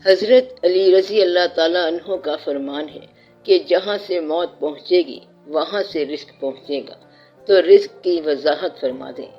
حضرت علی رضی اللہ تعالیٰ عنہ کا فرمان ہے کہ جہاں سے موت پہنچے گی وہاں سے رزق پہنچے گا، تو رزق کی وضاحت فرما دیں۔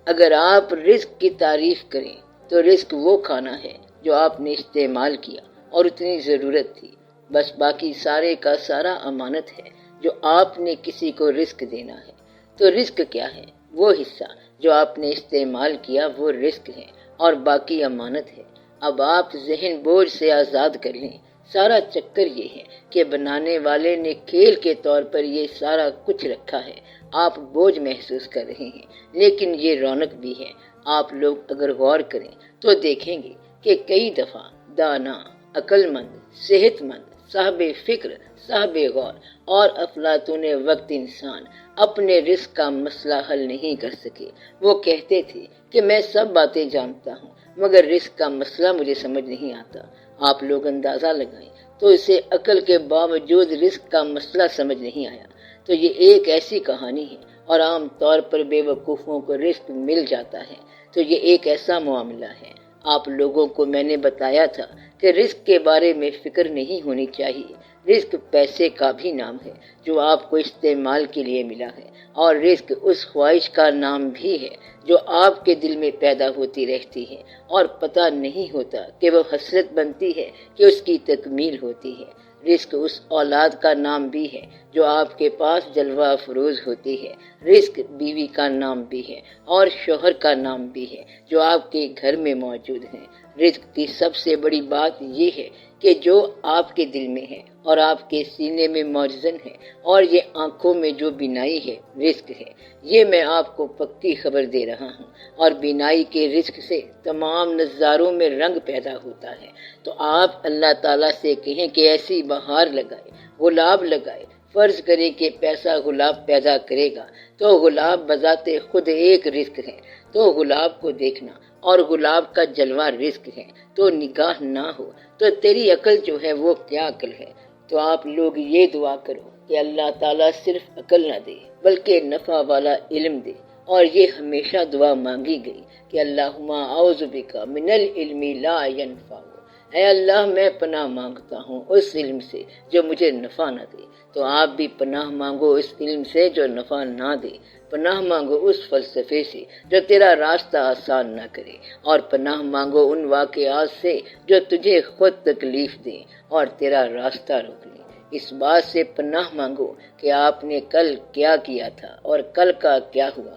اگر آپ رزق کی تعریف کریں تو رزق وہ کھانا ہے جو آپ نے استعمال کیا اور اتنی ضرورت تھی، بس باقی سارے کا سارا امانت ہے جو آپ نے کسی کو رزق دینا ہے۔ تو رزق کیا ہے؟ وہ حصہ جو آپ نے استعمال کیا وہ رزق ہے اور باقی امانت ہے۔ اب آپ ذہن بوجھ سے آزاد کر لیں۔ سارا چکر یہ ہے کہ بنانے والے نے کھیل کے طور پر یہ سارا کچھ رکھا ہے، آپ بوجھ محسوس کر رہے ہیں، لیکن یہ رونق بھی ہے۔ آپ لوگ اگر غور کریں تو دیکھیں گے کہ کئی دفعہ دانا، عقل مند، صحت مند، صاحب فکر، صاحب غور اور افلاطون وقت انسان اپنے رزق کا مسئلہ حل نہیں کر سکے۔ وہ کہتے تھے کہ میں سب باتیں جانتا ہوں مگر رزق کا مسئلہ مجھے سمجھ نہیں آتا۔ آپ لوگ اندازہ لگائیں تو اسے عقل کے باوجود رزق کا مسئلہ سمجھ نہیں آیا۔ تو یہ ایک ایسی کہانی ہے، اور عام طور پر بے وقوفوں کو رزق مل جاتا ہے، تو یہ ایک ایسا معاملہ ہے۔ آپ لوگوں کو میں نے بتایا تھا کہ رزق کے بارے میں فکر نہیں ہونی چاہیے۔ رزق پیسے کا بھی نام ہے جو آپ کو استعمال کے لیے ملا ہے، اور رزق اس خواہش کا نام بھی ہے جو آپ کے دل میں پیدا ہوتی رہتی ہے اور پتہ نہیں ہوتا کہ وہ حسرت بنتی ہے کہ اس کی تکمیل ہوتی ہے۔ رزق اس اولاد کا نام بھی ہے جو آپ کے پاس جلوہ افروز ہوتی ہے۔ رزق بیوی کا نام بھی ہے اور شوہر کا نام بھی ہے جو آپ کے گھر میں موجود ہیں۔ رزق کی سب سے بڑی بات یہ ہے کہ جو آپ کے دل میں ہے اور آپ کے سینے میں موجزن ہے، اور یہ آنکھوں میں جو بینائی ہے رزق ہے۔ یہ میں آپ کو پکی خبر دے رہا ہوں، اور بینائی کے رزق سے تمام نظاروں میں رنگ پیدا ہوتا ہے۔ تو آپ اللہ تعالیٰ سے کہیں کہ ایسی بہار لگائے، گلاب لگائے۔ فرض کریں کہ پیسہ گلاب پیدا کرے گا تو گلاب بذات خود ایک رزق ہے، تو گلاب کو دیکھنا اور گلاب کا جلوہ رزق ہے، تو نگاہ نہ ہو تو تیری عقل جو ہے وہ کیا عقل ہے؟ تو آپ لوگ یہ دعا کرو کہ اللہ تعالیٰ صرف عقل نہ دے بلکہ نفع والا علم دے، اور یہ ہمیشہ دعا مانگی گئی کہ اللہم اعوذ بک من العلم لا ینفع۔ اے اللہ میں پناہ مانگتا ہوں اس علم سے جو مجھے نفع نہ دے۔ تو آپ بھی پناہ مانگو اس علم سے جو نفع نہ دے، پناہ مانگو اس فلسفے سے جو تیرا راستہ آسان نہ کرے، اور پناہ مانگو ان واقعات سے جو تجھے خود تکلیف دیں اور تیرا راستہ روک لیں۔ اس بات سے پناہ مانگو کہ آپ نے کل کیا کیا تھا اور کل کا کیا ہوا۔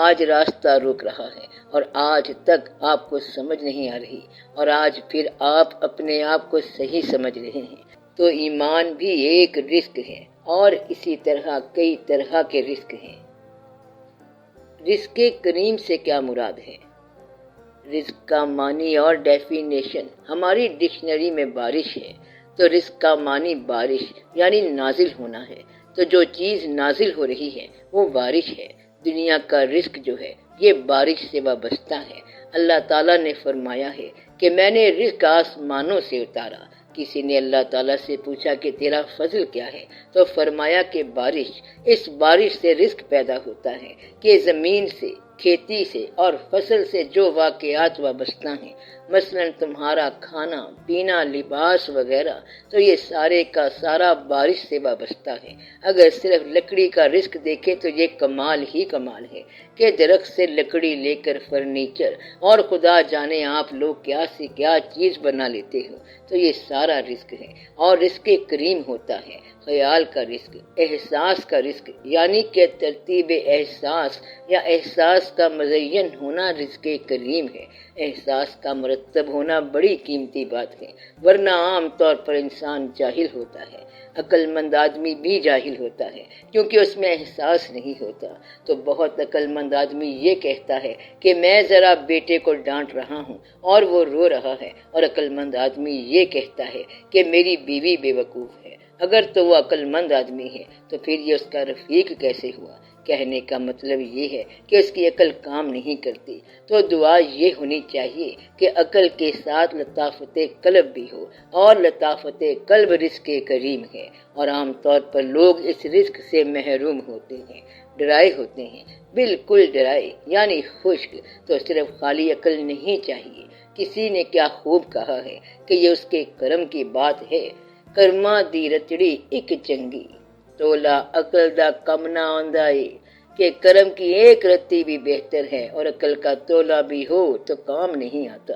آج راستہ روک رہا ہے اور آج تک آپ کو سمجھ نہیں آ رہی، اور آج پھر آپ اپنے آپ کو صحیح سمجھ رہے ہیں۔ تو ایمان بھی ایک رزق ہے، اور اسی طرح کئی طرح کے رزق ہیں۔ رزق کریم سے کیا مراد ہے؟ رزق کا معنی اور ڈیفینیشن ہماری ڈکشنری میں بارش ہے، تو رزق کا معنی بارش یعنی نازل ہونا ہے۔ تو جو چیز نازل ہو رہی ہے وہ بارش ہے۔ دنیا کا رزق جو ہے یہ بارش سے وابستہ ہے۔ اللہ تعالیٰ نے فرمایا ہے کہ میں نے رزق آسمانوں سے اتارا۔ کسی نے اللہ تعالیٰ سے پوچھا کہ تیرا فضل کیا ہے؟ تو فرمایا کہ بارش۔ اس بارش سے رزق پیدا ہوتا ہے کہ زمین سے، کھیتی سے اور فصل سے جو واقعات وابستہ ہیں، مثلا تمہارا کھانا پینا، لباس وغیرہ، تو یہ سارے کا سارا بارش سے وابستہ ہے۔ اگر صرف لکڑی کا رزق دیکھے تو یہ کمال ہی کمال ہے کہ درخت سے لکڑی لے کر فرنیچر اور خدا جانے آپ لوگ کیا سے کیا چیز بنا لیتے ہو، تو یہ سارا رزق ہے۔ اور رزق کریم ہوتا ہے خیال کا رزق، احساس کا رزق، یعنی کہ ترتیب احساس یا احساس کا مزین ہونا رزق کریم ہے۔ احساس کا مرتب ہونا بڑی قیمتی بات ہے، ورنہ عام طور پر انسان جاہل ہوتا ہے۔ عقل مند آدمی بھی جاہل ہوتا ہے کیونکہ اس میں احساس نہیں ہوتا۔ تو بہت عقل مند آدمی یہ کہتا ہے کہ میں ذرا بیٹے کو ڈانٹ رہا ہوں اور وہ رو رہا ہے، اور عقل مند آدمی یہ کہتا ہے کہ میری بیوی بے وقوف ہے اگر تو وہ عقل مند آدمی ہے تو پھر یہ اس کا رفیق کیسے ہوا؟ کہنے کا مطلب یہ ہے کہ اس کی عقل کام نہیں کرتی۔ تو دعا یہ ہونی چاہیے کہ عقل کے ساتھ لطافت قلب بھی ہو، اور لطافت قلب رزق کریم ہے، اور عام طور پر لوگ اس رزق سے محروم ہوتے ہیں، ڈرائے ہوتے ہیں، بالکل ڈرائے یعنی خشک۔ تو صرف خالی عقل نہیں چاہیے۔ کسی نے کیا خوب کہا ہے کہ یہ اس کے کرم کی بات ہے، کرما دی رتڑی ایک چنگی، تولا عقل دا کم نہ آندائے، کہ کرم کی ایک رتی بھی بہتر ہے اور عقل کا تولا بھی ہو تو کام نہیں آتا۔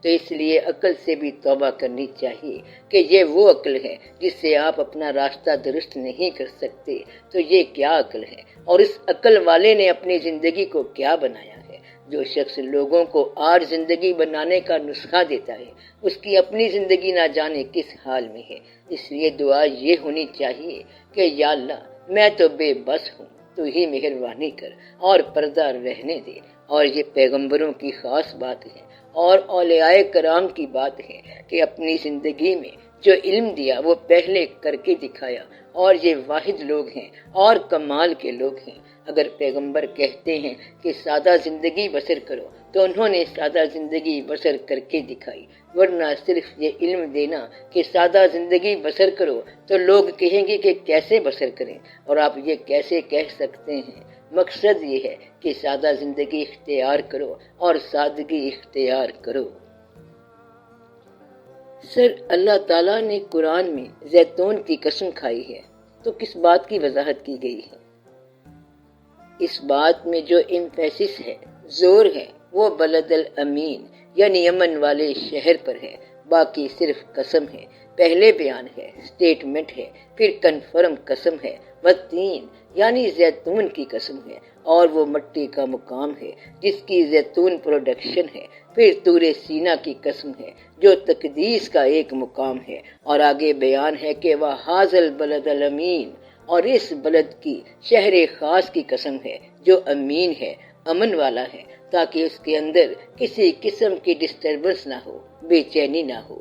تو اس لیے عقل سے بھی توبہ کرنی چاہیے کہ یہ وہ عقل ہے جس سے آپ اپنا راستہ درست نہیں کر سکتے۔ تو یہ کیا عقل ہے، اور اس عقل والے نے اپنی زندگی کو کیا بنایا ہے؟ جو شخص لوگوں کو اور زندگی بنانے کا نسخہ دیتا ہے، اس کی اپنی زندگی نہ جانے کس حال میں ہے۔ اس لیے دعا یہ ہونی چاہیے کہ یا اللہ میں تو بے بس ہوں، تو ہی مہربانی کر اور پردہ رہنے دے۔ اور یہ پیغمبروں کی خاص بات ہے اور اولیاء کرام کی بات ہے کہ اپنی زندگی میں جو علم دیا وہ پہلے کر کے دکھایا، اور یہ واحد لوگ ہیں اور کمال کے لوگ ہیں۔ اگر پیغمبر کہتے ہیں کہ سادہ زندگی بسر کرو تو انہوں نے سادہ زندگی بسر کر کے دکھائی، ورنہ صرف یہ علم دینا کہ سادہ زندگی بسر کرو تو لوگ کہیں گے کہ کیسے بسر کریں، اور آپ یہ کیسے کہہ سکتے ہیں؟ مقصد یہ ہے کہ سادہ زندگی اختیار کرو اور سادگی اختیار کرو۔ سر اللہ تعالیٰ نے قرآن میں زیتون کی قسم کھائی ہے تو کس بات کی وضاحت کی گئی ہے؟ اس بات میں جو ایمفیسس ہے، زور ہے، وہ بلد الامین یعنی امن والے شہر پر ہے، باقی صرف قسم ہے۔ پہلے بیان ہے، سٹیٹمنٹ ہے، پھر کنفرم قسم ہے، والتین یعنی زیتون کی قسم ہے، اور وہ مٹی کا مقام ہے جس کی زیتون پروڈکشن ہے۔ پھر طور سینا کی قسم ہے جو تقدیس کا ایک مقام ہے، اور آگے بیان ہے کہ وَهَٰذَا الْبَلَدَ الْأَمِينَ، اور اس بلد کی شہر خاص کی قسم ہے جو امین ہے، امن والا ہے، تاکہ اس کے اندر کسی قسم کی ڈسٹربنس نہ ہو، بے چینی نہ ہو۔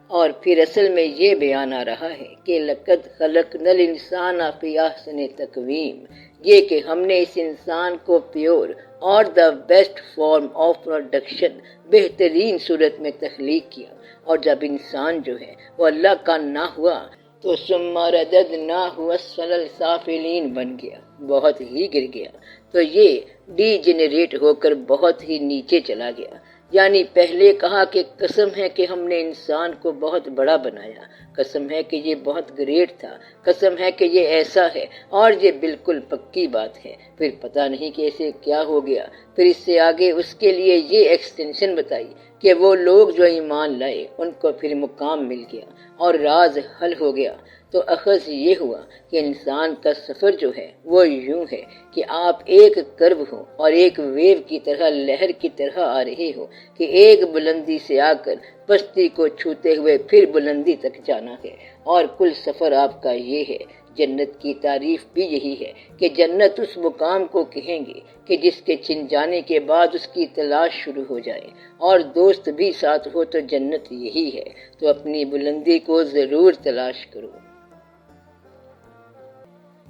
اور پھر اصل میں یہ بیان آ رہا ہے کہ لَقَدْ خَلَقْنَا الْإِنسَانَ فِي أَحْسَنِ تَقْوِيمٍ، یہ کہ ہم نے اس انسان کو پیور اور the best form of production, بہترین صورت میں تخلیق کیا۔ اور جب انسان جو ہے وہ اللہ کا نہ ہوا تو ثُمَّ رَدَدْنَاهُ أَسْفَلَ السَّافِلِينَ بن گیا، بہت ہی گر گیا، تو یہ ڈی جنریٹ ہو کر بہت ہی نیچے چلا گیا۔ یعنی پہلے کہا کہ قسم ہے کہ ہم نے انسان کو بہت بڑا بنایا، قسم ہے کہ یہ بہت گریٹ تھا، قسم ہے کہ یہ ایسا ہے، اور یہ بالکل پکی بات ہے۔ پھر پتہ نہیں کہ اسے کیا ہو گیا۔ پھر اس سے آگے اس کے لیے یہ ایکسٹینشن بتائی کہ وہ لوگ جو ایمان لائے ان کو پھر مقام مل گیا اور راز حل ہو گیا۔ تو اخذ یہ ہوا کہ انسان کا سفر جو ہے وہ یوں ہے کہ آپ ایک کرو ہو اور ایک ویو کی طرح، لہر کی طرح آ رہے ہو، کہ ایک بلندی سے آ کر پستی کو چھوتے ہوئے پھر بلندی تک جانا ہے، اور کل سفر آپ کا یہ ہے۔ جنت کی تعریف بھی یہی ہے کہ جنت اس مقام کو کہیں گے کہ جس کے چھن جانے کے بعد اس کی تلاش شروع ہو جائے، اور دوست بھی ساتھ ہو تو جنت یہی ہے۔ تو اپنی بلندی کو ضرور تلاش کرو۔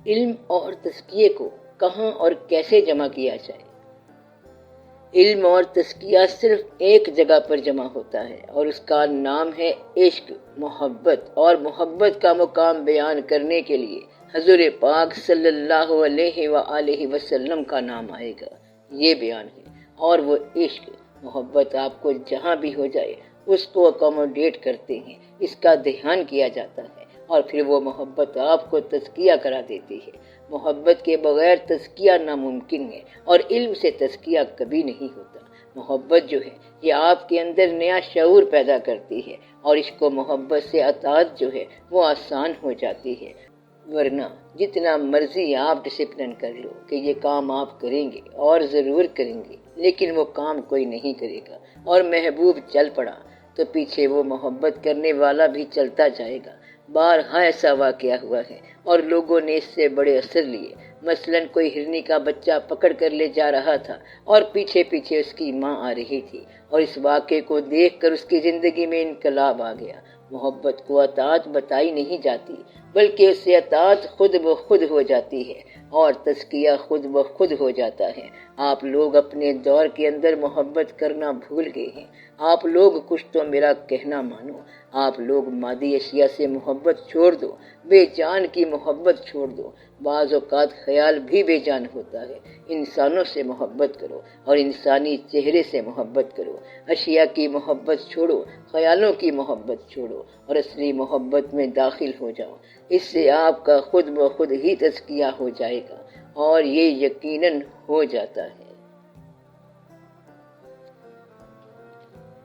علم اور تزکیے کو کہاں اور کیسے جمع کیا جائے؟ علم اور تزکیہ صرف ایک جگہ پر جمع ہوتا ہے، اور اس کا نام ہے عشق، محبت۔ اور محبت کا مقام بیان کرنے کے لیے حضور پاک صلی اللہ علیہ وآلہ وسلم کا نام آئے گا۔ یہ بیان ہے، اور وہ عشق، محبت آپ کو جہاں بھی ہو جائے اس کو اکوموڈیٹ کرتے ہیں، اس کا دھیان کیا جاتا ہے، اور پھر وہ محبت آپ کو تزکیہ کرا دیتی ہے۔ محبت کے بغیر تزکیہ ناممکن ہے، اور علم سے تزکیہ کبھی نہیں ہوتا۔ محبت جو ہے یہ آپ کے اندر نیا شعور پیدا کرتی ہے، اور عشق و محبت سے اطاعت جو ہے وہ آسان ہو جاتی ہے۔ ورنہ جتنا مرضی آپ ڈسپلن کر لو کہ یہ کام آپ کریں گے اور ضرور کریں گے، لیکن وہ کام کوئی نہیں کرے گا، اور محبوب چل پڑا تو پیچھے وہ محبت کرنے والا بھی چلتا جائے گا۔ بارہا ایسا واقعہ ہوا ہے اور لوگوں نے اس سے بڑے اثر لیے۔ مثلاً کوئی ہرنی کا بچہ پکڑ کر لے جا رہا تھا اور پیچھے پیچھے اس کی ماں آ رہی تھی، اور اس واقعے کو دیکھ کر اس کی زندگی میں انقلاب آ گیا۔ محبت کو اطاعت بتائی نہیں جاتی، بلکہ اس سے اطاعت خود بخود ہو جاتی ہے اور تزکیہ خود بخود ہو جاتا ہے۔ آپ لوگ اپنے دور کے اندر محبت کرنا بھول گئے ہیں۔ آپ لوگ کچھ تو میرا کہنا مانو، آپ لوگ مادی اشیاء سے محبت چھوڑ دو، بے جان کی محبت چھوڑ دو۔ بعض اوقات خیال بھی بے جان ہوتا ہے۔ انسانوں سے محبت کرو اور انسانی چہرے سے محبت کرو۔ اشیاء کی محبت چھوڑو، خیالوں کی محبت چھوڑو اور اصلی محبت میں داخل ہو جاؤ۔ اس سے آپ کا خود بخود ہی تزکیہ ہو جائے گا اور یہ یقیناً ہو جاتا ہے۔